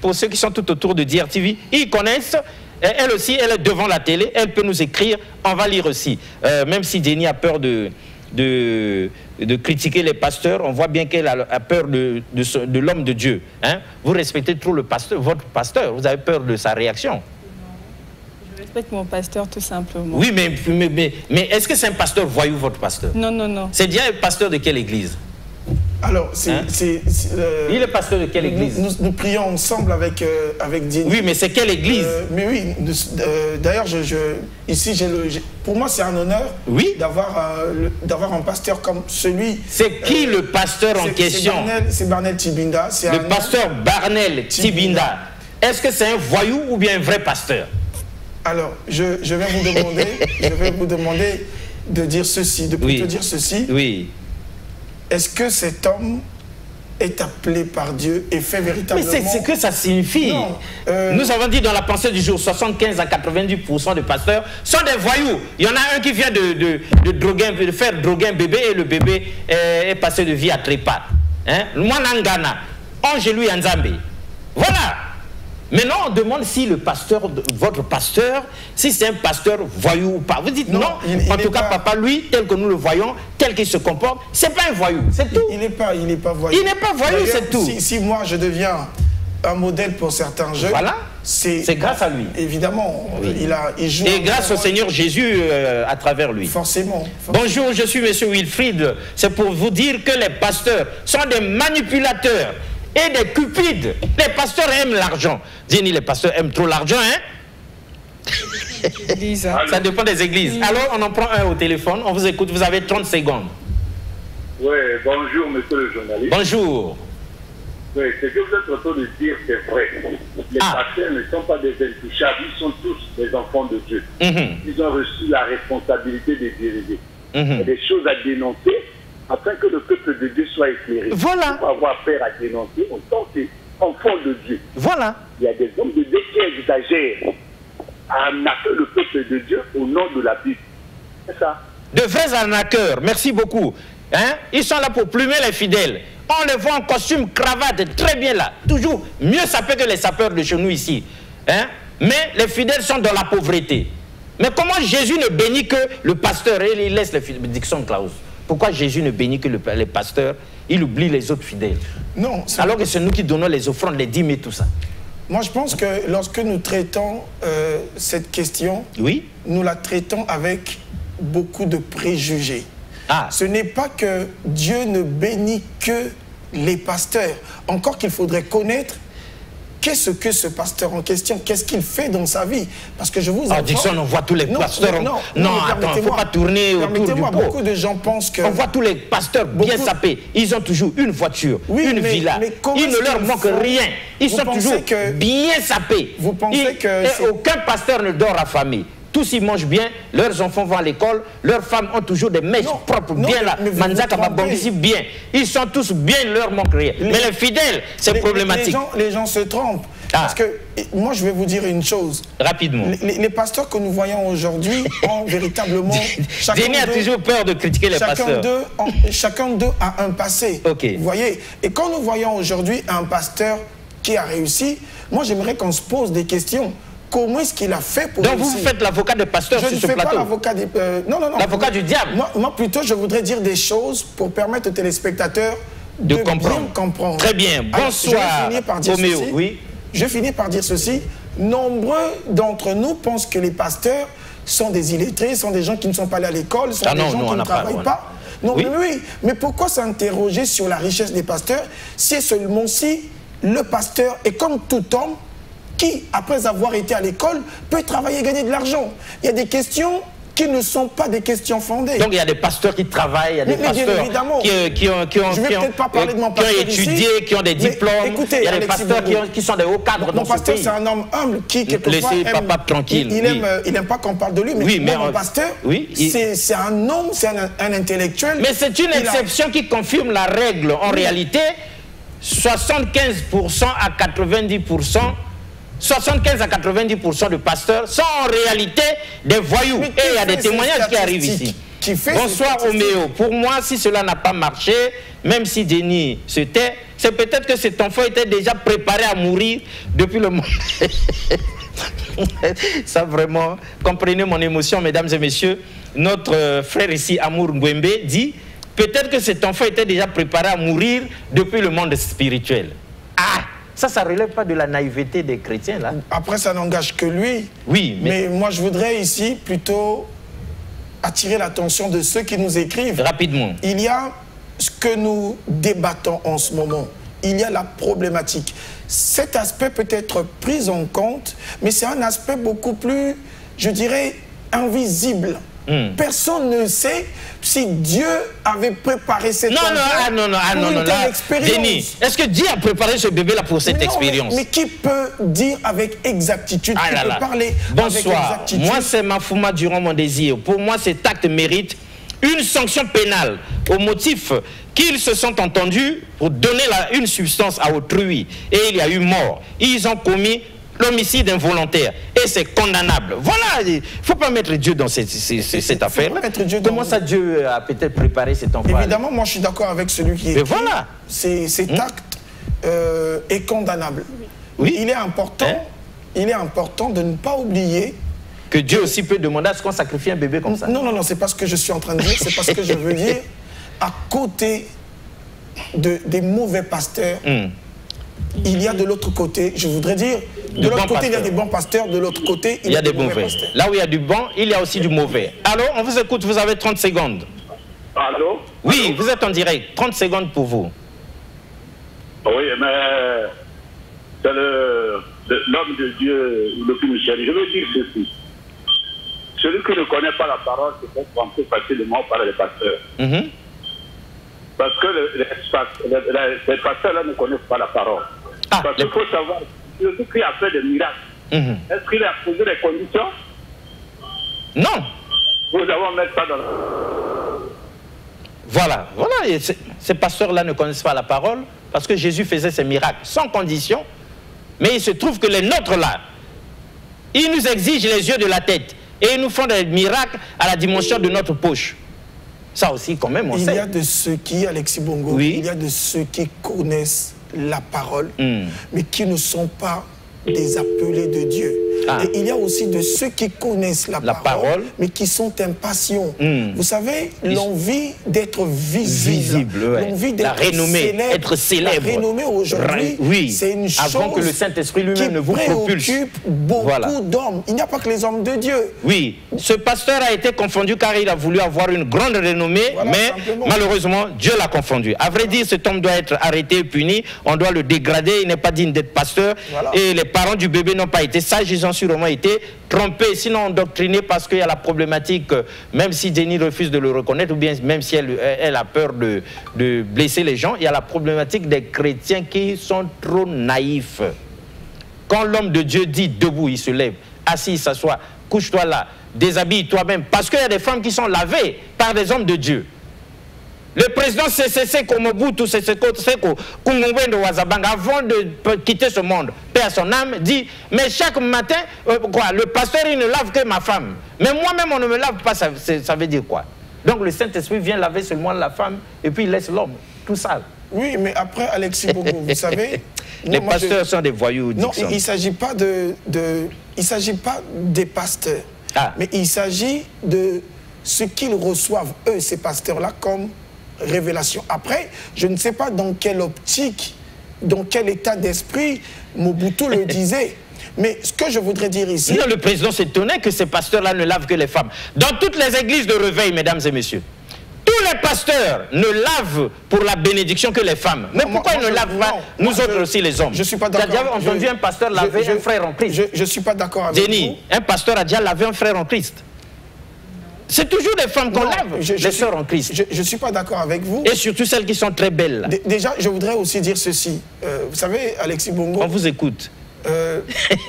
Pour ceux qui sont tout autour de DRTV, ils connaissent. Elle aussi, elle est devant la télé, elle peut nous écrire, on va lire aussi. Même si Jenny a peur de critiquer les pasteurs, on voit bien qu'elle a peur de l'homme de Dieu. Hein? Vous respectez trop le pasteur, votre pasteur, vous avez peur de sa réaction. Je respecte mon pasteur tout simplement. Oui, mais est-ce que c'est un pasteur voyou, votre pasteur? Non, non, non. C'est déjà un pasteur de quelle église? Alors, il est pasteur de quelle église? Nous prions ensemble avec Dieu. Oui, mais c'est quelle église? Mais oui, d'ailleurs, ici, pour moi, c'est un honneur d'avoir un pasteur comme celui... C'est qui le pasteur en question? C'est Barnel Tibinda. Le pasteur Barnel Tibinda. Est-ce que c'est un voyou ou bien un vrai pasteur? Alors, je vais vous demander de dire ceci, de plutôt dire ceci. Oui. Est-ce que cet homme est appelé par Dieu et fait véritablement... Mais c'est que ça signifie. Non, nous avons dit dans la pensée du jour, 75 à 90% de pasteurs sont des voyous. Il y en a un qui vient de faire droguer un bébé et le bébé est passé de vie à trépas. Hein? Moi, Nangana, Angelou Anzambe. Voilà. Maintenant, on demande si le pasteur, votre pasteur, si c'est un pasteur voyou ou pas. Vous dites non. En tout cas, papa, lui, tel que nous le voyons, tel qu'il se comporte, c'est pas un voyou, c'est tout. Il n'est pas voyou. Il n'est pas voyou, c'est tout. Si moi, je deviens un modèle pour certains jeunes, voilà, c'est grâce à lui. Évidemment, oui. il joue... Et grâce au Seigneur Jésus à travers lui. Forcément. Bonjour, je suis M. Wilfried. C'est pour vous dire que les pasteurs sont des manipulateurs et des cupides. Les pasteurs aiment l'argent. Jenny, les pasteurs aiment trop l'argent, hein? Ça dépend des églises. Alors, on en prend un au téléphone, on vous écoute, vous avez 30 secondes. Oui, bonjour, monsieur le journaliste. Bonjour. Oui, ce que vous êtes en train de dire, c'est vrai. Les pasteurs ne sont pas des intouchables, ils sont tous des enfants de Dieu. Ils ont reçu la responsabilité de diriger. Il y a des choses à dénoncer, afin que le peuple de Dieu soit éclairé. Voilà. Il ne faut pas avoir peur à dénoncer en tant qu'enfant de Dieu. Voilà. Il y a des hommes de Dieu qui exagèrent à arnaquer le peuple de Dieu au nom de la Bible. C'est ça. De vrais arnaqueurs, merci beaucoup. Hein? Ils sont là pour plumer les fidèles. On les voit en costume, cravate, très bien là. Toujours mieux sapés que les sapeurs de chez nous ici. Hein? Mais les fidèles sont dans la pauvreté. Mais comment Jésus ne bénit que le pasteur et il laisse les bénédictions Klaus? Pourquoi Jésus ne bénit que les pasteurs? Il oublie les autres fidèles. Non. Alors que c'est nous qui donnons les offrandes, les dîmes et tout ça. Moi, je pense que lorsque nous traitons cette question, nous la traitons avec beaucoup de préjugés. Ce n'est pas que Dieu ne bénit que les pasteurs. Encore qu'il faudrait connaître qu'est-ce que ce pasteur en question, qu'est-ce qu'il fait dans sa vie. Parce que je vous informe... Dixon, on voit tous les pasteurs... Non, attends, il ne faut pas tourner autour du pot. Beaucoup de gens pensent que... On voit tous les pasteurs bien sapés. Ils ont toujours une voiture, une villa. Il ne leur manque rien. Ils sont toujours bien sapés. Vous pensez que... Et aucun pasteur ne dort affamé. Tous ils mangent bien, leurs enfants vont à l'école, leurs femmes ont toujours des mèches propres, bien là. Manzaka Babongisi, bien. Ils sont tous bien, il leur manque rien. Mais les fidèles, c'est problématique. Les gens se trompent. Parce que, moi je vais vous dire une chose. Rapidement. Les pasteurs que nous voyons aujourd'hui ont véritablement... Jenny a toujours peur de critiquer les pasteurs. Chacun d'eux a un passé. Vous voyez. Et quand nous voyons aujourd'hui un pasteur qui a réussi, moi j'aimerais qu'on se pose des questions. Comment est-ce qu'il a fait pour réussir? Donc vous faites l'avocat des pasteurs sur ce plateau? Je ne fais pas l'avocat des... non. L'avocat du diable? Moi, plutôt, je voudrais dire des choses pour permettre aux téléspectateurs de bien comprendre. Très bien. Bonsoir, Roméo. Je finis par dire ceci. Nombreux d'entre nous pensent que les pasteurs sont des illettrés, sont des gens qui ne sont pas allés à l'école, sont des gens qui ne travaillent pas. Non, mais pourquoi s'interroger sur la richesse des pasteurs si seulement si le pasteur est comme tout homme qui, après avoir été à l'école, peut travailler et gagner de l'argent. Il y a des questions qui ne sont pas des questions fondées. Donc il y a des pasteurs qui travaillent, il y a des pasteurs qui ont étudié, qui ont des diplômes. Écoutez, il y a des pasteurs qui sont des hauts cadres dans ce pays. Mon pasteur, c'est un homme humble qui, quelquefois, il n'aime pas qu'on parle de lui, mais mon pasteur, c'est un homme, c'est un intellectuel. Mais c'est une exception qui confirme la règle. En réalité, 75% à 90%, 75 à 90% de pasteurs sont en réalité des voyous. Et il y a des témoignages qui arrivent ici. Bonsoir Oméo. Pour moi, si cela n'a pas marché, même si Denis se tait, c'est peut-être que cet enfant était déjà préparé à mourir depuis le moment. Ça vraiment, comprenez mon émotion, mesdames et messieurs. Notre frère ici, Amour Ngwembe, dit peut-être que cet enfant était déjà préparé à mourir depuis le monde spirituel. Ah, ça ne relève pas de la naïveté des chrétiens, là. Après, ça n'engage que lui. Oui, mais moi, je voudrais ici plutôt attirer l'attention de ceux qui nous écrivent. Rapidement. Il y a ce que nous débattons en ce moment. Il y a la problématique. Cet aspect peut être pris en compte, mais c'est un aspect beaucoup plus, je dirais, invisible. Personne ne sait si Dieu avait préparé cette expérience. Denis, est-ce que Dieu a préparé ce bébé-là pour cette expérience? Mais qui peut dire avec exactitude, qui peut parler avec exactitude? Moi, c'est Mafouma durant mon désir. Pour moi, cet acte mérite une sanction pénale au motif qu'ils se sont entendus pour donner une substance à autrui. Et il y a eu mort. Ils ont commis l'homicide involontaire. Et c'est condamnable. Voilà, il ne faut pas mettre Dieu dans cette affaire. Comment ça Dieu a peut-être préparé cet enfant? Évidemment, moi je suis d'accord avec celui qui est. Mais voilà. Cet acte est condamnable. Oui. Il est important de ne pas oublier que Dieu aussi peut demander à ce qu'on sacrifie un bébé comme ça. Non, non, non, c'est pas ce que je suis en train de dire, c'est parce que je veux dire, à côté des mauvais pasteurs, il y a de l'autre côté, je voudrais dire, de l'autre côté, il y a des bons pasteurs, de l'autre côté, il y a des mauvais pasteurs. Là où il y a du bon, il y a aussi du mauvais. Allô, on vous écoute, vous avez 30 secondes. Allô? Oui, vous êtes en direct, 30 secondes pour vous. Oui, mais c'est l'homme de Dieu, le Michel. Je veux dire ceci. Celui qui ne connaît pas la parole se fait tromper facilement par les pasteurs. Parce que les pasteurs-là ne connaissent pas la parole. Parce qu'il faut savoir, celui qui a fait des miracles, est-ce qu'il a posé des conditions? Non. Nous avons mis ça dans la... Voilà, voilà. Et ces pasteurs-là ne connaissent pas la parole parce que Jésus faisait ses miracles sans condition. Mais il se trouve que les nôtres là, ils nous exigent les yeux de la tête et ils nous font des miracles à la dimension de notre poche. Ça aussi, quand même, on sait. Il y a de ceux qui, Alexis Bongo, il y a de ceux qui connaissent la parole, mais qui ne sont pas des appelés de Dieu. Et il y a aussi de ceux qui connaissent la parole, mais qui sont impatients. Vous savez, l'envie d'être visible, l'envie d'être célèbre, être célèbre. La renommée aujourd'hui, c'est une chose avant que le Saint-Esprit lui-même ne vous propulse. Préoccupe beaucoup d'hommes. Il n'y a pas que les hommes de Dieu. Oui, ce pasteur a été confondu car il a voulu avoir une grande renommée, mais malheureusement, Dieu l'a confondu. À vrai dire, cet homme doit être arrêté et puni. On doit le dégrader. Il n'est pas digne d'être pasteur. Et les parents du bébé n'ont pas été sages. Ils ont sûrement été trompés, sinon endoctrinés, parce qu'il y a la problématique, même si Denis refuse de le reconnaître, ou bien même si elle a peur de blesser les gens, il y a la problématique des chrétiens qui sont trop naïfs. Quand l'homme de Dieu dit debout, il se lève, assis, il s'assoit, couche-toi là, déshabille toi-même, parce qu'il y a des femmes qui sont lavées par des hommes de Dieu. Le président Seko Mobutu Seko Kungwendo Wazabanga, avant de quitter ce monde, paix à son âme, dit, mais chaque matin, le pasteur il ne lave que ma femme. Mais moi-même on ne me lave pas, ça veut dire quoi? Donc le Saint-Esprit vient laver seulement la femme et puis il laisse l'homme tout sale. Oui, mais après Alexis Bongo, vous savez... Les pasteurs sont des voyous. Non, il ne s'agit pas il s'agit pas des pasteurs, mais il s'agit de ce qu'ils reçoivent, eux, ces pasteurs-là, comme révélation. Après, je ne sais pas dans quelle optique, dans quel état d'esprit Mobutu le disait. Mais ce que je voudrais dire ici... Non, le président s'étonnait que ces pasteurs-là ne lavent que les femmes. Dans toutes les églises de réveil, mesdames et messieurs, tous les pasteurs ne lavent pour la bénédiction que les femmes. Mais pourquoi ils ne lavent pas nous autres aussi les hommes? Je ne suis pas d'accord. Tu as déjà entendu un pasteur laver un frère en Christ? Je ne suis pas d'accord avec Denis, un pasteur a déjà lavé un frère en Christ. C'est toujours des femmes qu'on lave, les sœurs en Christ. Je ne suis pas d'accord avec vous. Et surtout celles qui sont très belles. Déjà, je voudrais aussi dire ceci. Vous savez, Alexis Bongo... On vous écoute.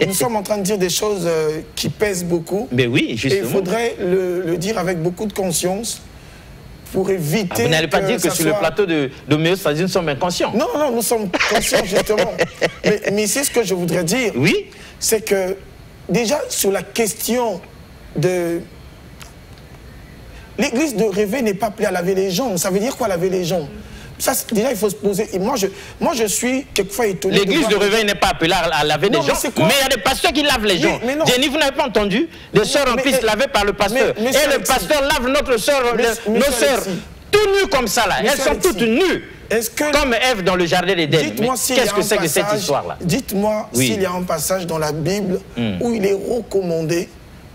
Nous sommes en train de dire des choses qui pèsent beaucoup. Mais oui, justement. Et il faudrait le dire avec beaucoup de conscience. pour éviter... vous n'allez pas dire que sur le plateau de Méo Sadi, nous sommes inconscients. Non, non, nous sommes conscients, justement. mais c'est ce que je voudrais dire. Oui. C'est que, déjà, sur la question de... L'église de Réveil n'est pas appelée à laver les gens. Ça veut dire quoi, laver les gens? Ça, déjà, il faut se poser. Et moi, je suis quelquefois étonné. L'église de Réveil n'est pas appelée à laver des gens, mais il y a des pasteurs qui lavent les gens. Jenny, vous n'avez pas entendu des sœurs en Christ lavées par le pasteur. Et le pasteur lave notre sœur, nos sœurs, tout nues comme ça, là. Elles sont toutes nues. Comme Ève dans le jardin d'Éden. Qu'est-ce que c'est que cette histoire-là? Dites-moi s'il y a un passage dans la Bible où il est recommandé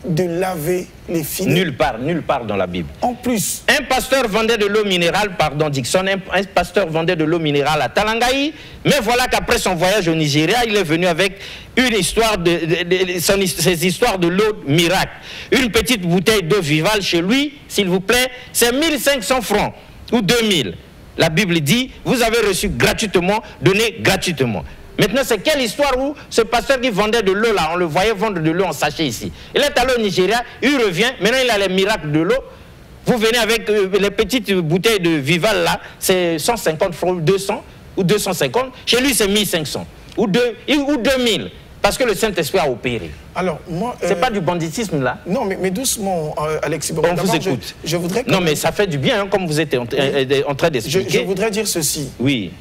de laver les filets. Nulle part dans la Bible. En plus. Un pasteur vendait de l'eau minérale, pardon Dixon, un pasteur vendait de l'eau minérale à Talangaï, mais voilà qu'après son voyage au Nigeria, il est venu avec une histoire ces histoires de l'eau miracle. Une petite bouteille d'eau vivale chez lui, s'il vous plaît, c'est 1500 francs ou 2000. La Bible dit, vous avez reçu gratuitement, donné gratuitement. Maintenant, c'est quelle histoire où ce pasteur qui vendait de l'eau là, on le voyait vendre de l'eau en sachet ici. Il est allé au Nigeria, il revient, maintenant il a les miracles de l'eau. Vous venez avec les petites bouteilles de Vival là, c'est 150 francs, 200 ou 250. Chez lui, c'est 1500 ou 2000. Parce que le Saint-Esprit a opéré. Alors, moi... c'est pas du banditisme, là? Non, mais doucement, Alexis. On vous écoute. Je voudrais... Non, mais ça fait du bien, hein, comme vous êtes en train d'expliquer. Je voudrais dire ceci. Oui.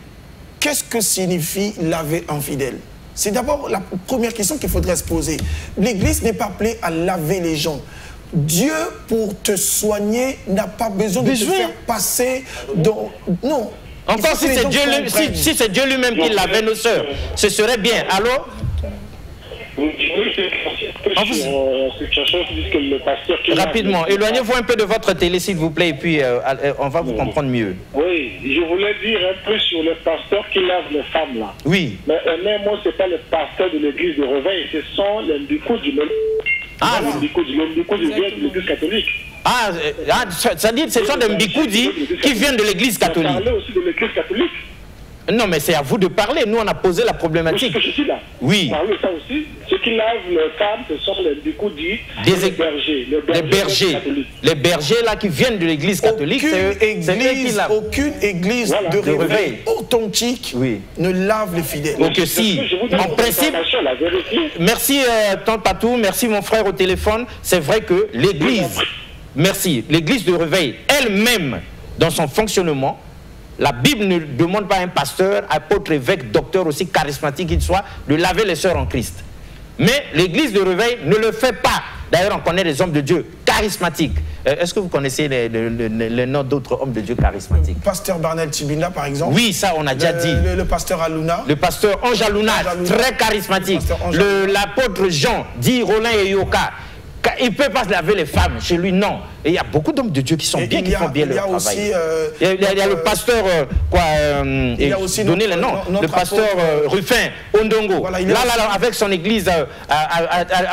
Qu'est-ce que signifie laver un fidèle? C'est d'abord la première question qu'il faudrait se poser. L'Église n'est pas appelée à laver les gens. Dieu, pour te soigner, n'a pas besoin de te faire passer dans... Non. Encore si c'est Dieu lui-même qui lavait nos sœurs, ce serait bien. Allô? Rapidement, éloignez-vous un peu de votre télé s'il vous plaît et puis on va vous comprendre mieux. Oui, je voulais dire un peu sur les pasteurs qui lavent les femmes là. Oui. Mais moi, ce n'est pas les pasteurs de l'église de Réveil, ce sont les Mbiko du de l'église catholique. C'est-à-dire ce sont des Mbikoudi qui viennent de l'église catholique. On parlait aussi de l'église catholique. Non, mais c'est à vous de parler. Nous, on a posé la problématique. Oui. Parlez ça aussi. Ceux qui lavent les femmes, ce sont les Mbikoudi, les bergers. Les bergers, là, qui viennent de l'église catholique, aucune église de Réveil authentique ne lave les fidèles. Donc si, en principe... Merci, Tante Patou, merci mon frère au téléphone. C'est vrai que l'église, l'église de Réveil, elle-même, dans son fonctionnement, la Bible ne demande pas à un pasteur, apôtre, évêque, docteur, aussi charismatique qu'il soit, de laver les sœurs en Christ. Mais l'église de Réveil ne le fait pas. D'ailleurs, on connaît des hommes de Dieu charismatiques. Est-ce que vous connaissez les noms d'autres hommes de Dieu charismatiques? Le pasteur Barnel Tibina, par exemple. Oui, ça, on a déjà dit. Le pasteur Aluna. Le pasteur Ange Aluna, très charismatique. L'apôtre Jean, dit Roland et Yoka. Il ne peut pas laver les femmes. Chez lui, non. Et il y a beaucoup d'hommes de Dieu qui sont bien, qui font bien leur travail. Il y a le pasteur, donnez le nom, le pasteur Ruffin, Ondongo. Là, avec son église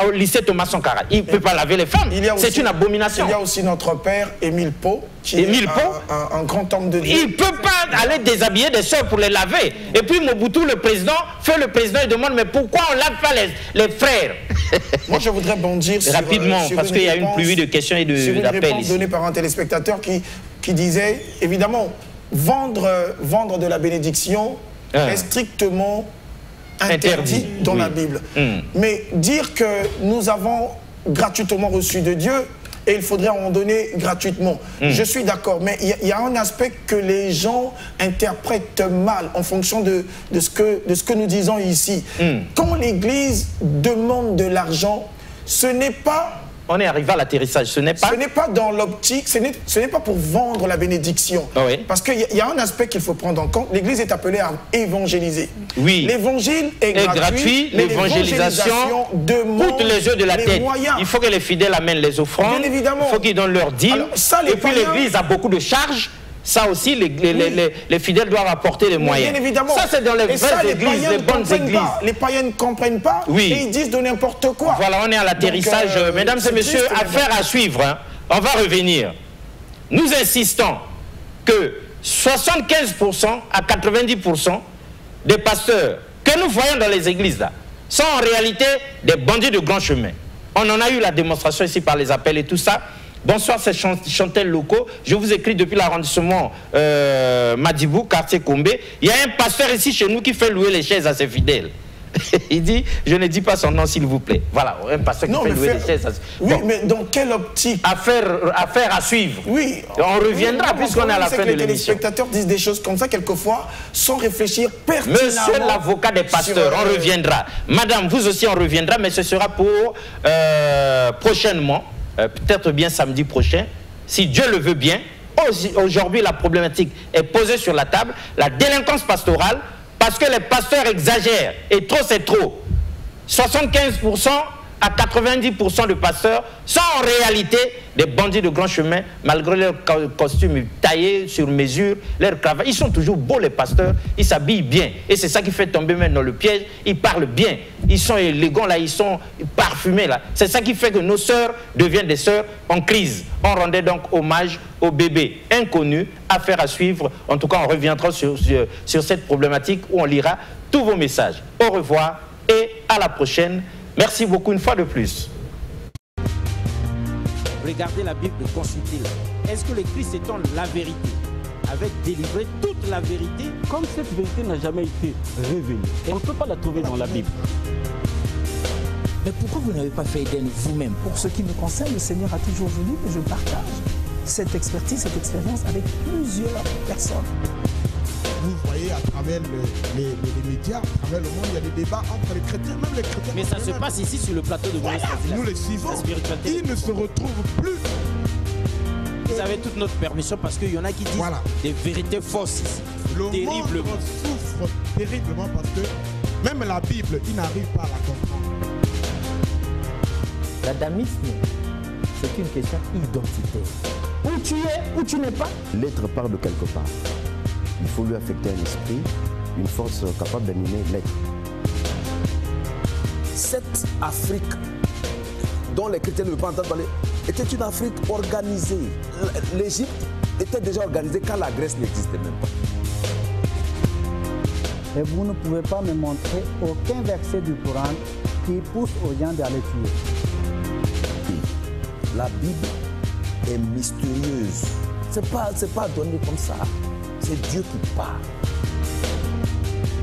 au lycée Thomas Sankara. Il ne peut pas laver les femmes. C'est une abomination. Il y a aussi notre père, Émile Pau, qui est un grand homme de Dieu. Il ne peut pas aller déshabiller des sœurs pour les laver. Et puis Mobutu, le président, il demande, mais pourquoi on ne lave pas les frères? Moi, je voudrais bondir sur... Rapidement, parce qu'il y a une pluie de questions et d'appels ici. Donnée par un téléspectateur qui disait, évidemment, vendre de la bénédiction est strictement interdit dans la Bible. Mais dire que nous avons gratuitement reçu de Dieu et il faudrait en donner gratuitement. Je suis d'accord, mais il y a un aspect que les gens interprètent mal en fonction de ce que nous disons ici. Quand l'Église demande de l'argent, ce n'est pas... On est arrivé à l'atterrissage, ce n'est pas... Ce n'est pas dans l'optique, ce n'est pas pour vendre la bénédiction. Parce qu'il y a un aspect qu'il faut prendre en compte. L'Église est appelée à évangéliser. Oui. L'évangile est gratuit. L'évangélisation coûte les yeux de la tête. Il faut que les fidèles amènent les offrandes. Bien évidemment. Il faut qu'ils donnent leur dîme. Et puis l'Église a beaucoup de charges. Ça aussi, les fidèles doivent apporter les moyens. Bien évidemment. Ça, c'est dans les vraies églises, les bonnes églises. Les païens ne comprennent pas et ils disent de n'importe quoi. Voilà, on est à l'atterrissage. Mesdames et messieurs, affaire à suivre. Hein. On va revenir. Nous insistons que 75% à 90% des pasteurs que nous voyons dans les églises là, sont en réalité des bandits de grand chemin. On en a eu la démonstration ici par les appels et tout ça. Bonsoir, c'est Chantel Loco. Je vous écris depuis l'arrondissement Madibou, quartier Kombé. Il y a un pasteur ici chez nous qui fait louer les chaises à ses fidèles. Il dit, je ne dis pas son nom s'il vous plaît. Voilà, un pasteur qui fait louer les chaises. Oui, bon. Mais dans quelle optique? Affaire à suivre. Oui. On reviendra puisqu'on est à la fin de l'émission. Les spectateurs disent des choses comme ça quelquefois sans réfléchir pertinemment. Monsieur l'avocat des pasteurs, on reviendra. Madame, vous aussi on reviendra, mais ce sera pour prochainement, peut-être bien samedi prochain, si Dieu le veut bien. Aujourd'hui, la problématique est posée sur la table, la délinquance pastorale, parce que les pasteurs exagèrent, et trop c'est trop. 75% à 90% de pasteurs sont en réalité des bandits de grand chemin, malgré leurs costumes taillés sur mesure, leurs cravates. Ils sont toujours beaux les pasteurs, ils s'habillent bien. Et c'est ça qui fait tomber même dans le piège, ils parlent bien. Ils sont élégants là, ils sont parfumés là. C'est ça qui fait que nos sœurs deviennent des sœurs en crise. On rendait donc hommage aux bébés inconnus, affaire à suivre. En tout cas, on reviendra sur cette problématique où on lira tous vos messages. Au revoir et à la prochaine. Merci beaucoup une fois de plus. Regardez la Bible, consultez-la. Est-ce que le Christ étant la vérité avait délivré toute la vérité? Comme cette vérité n'a jamais été révélée, on ne peut pas la trouver dans la Bible. Mais pourquoi vous n'avez pas fait Éden vous-même? Pour ce qui me concerne, le Seigneur a toujours voulu que je partage cette expertise, cette expérience avec plusieurs personnes. Vous voyez, à travers les médias, à travers le monde, il y a des débats entre les chrétiens, même les chrétiens. Mais ça se passe ici sur le plateau de Maurice. Nous les suivons, ils ne se retrouvent plus. Vous avez toute notre permission parce qu'il y en a qui disent des vérités fausses ici. Le monde souffre terriblement parce que même la Bible, ils n'arrivent pas à la comprendre. L'adamisme, c'est une question identitaire. Où tu es, où tu n'es pas. L'être part de quelque part. Il faut lui affecter un esprit, une force capable d'animer l'être. Cette Afrique dont les chrétiens ne veulent pas entendre parler était une Afrique organisée. L'Égypte était déjà organisée quand la Grèce n'existait même pas. Et vous ne pouvez pas me montrer aucun verset du Coran qui pousse aux gens d'aller tuer. La Bible est mystérieuse. C'est pas donné comme ça. C'est Dieu qui parle.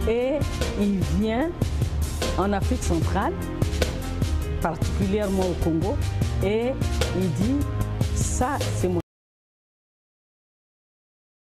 Et il vient en Afrique centrale, particulièrement au Congo, et il dit, ça c'est mon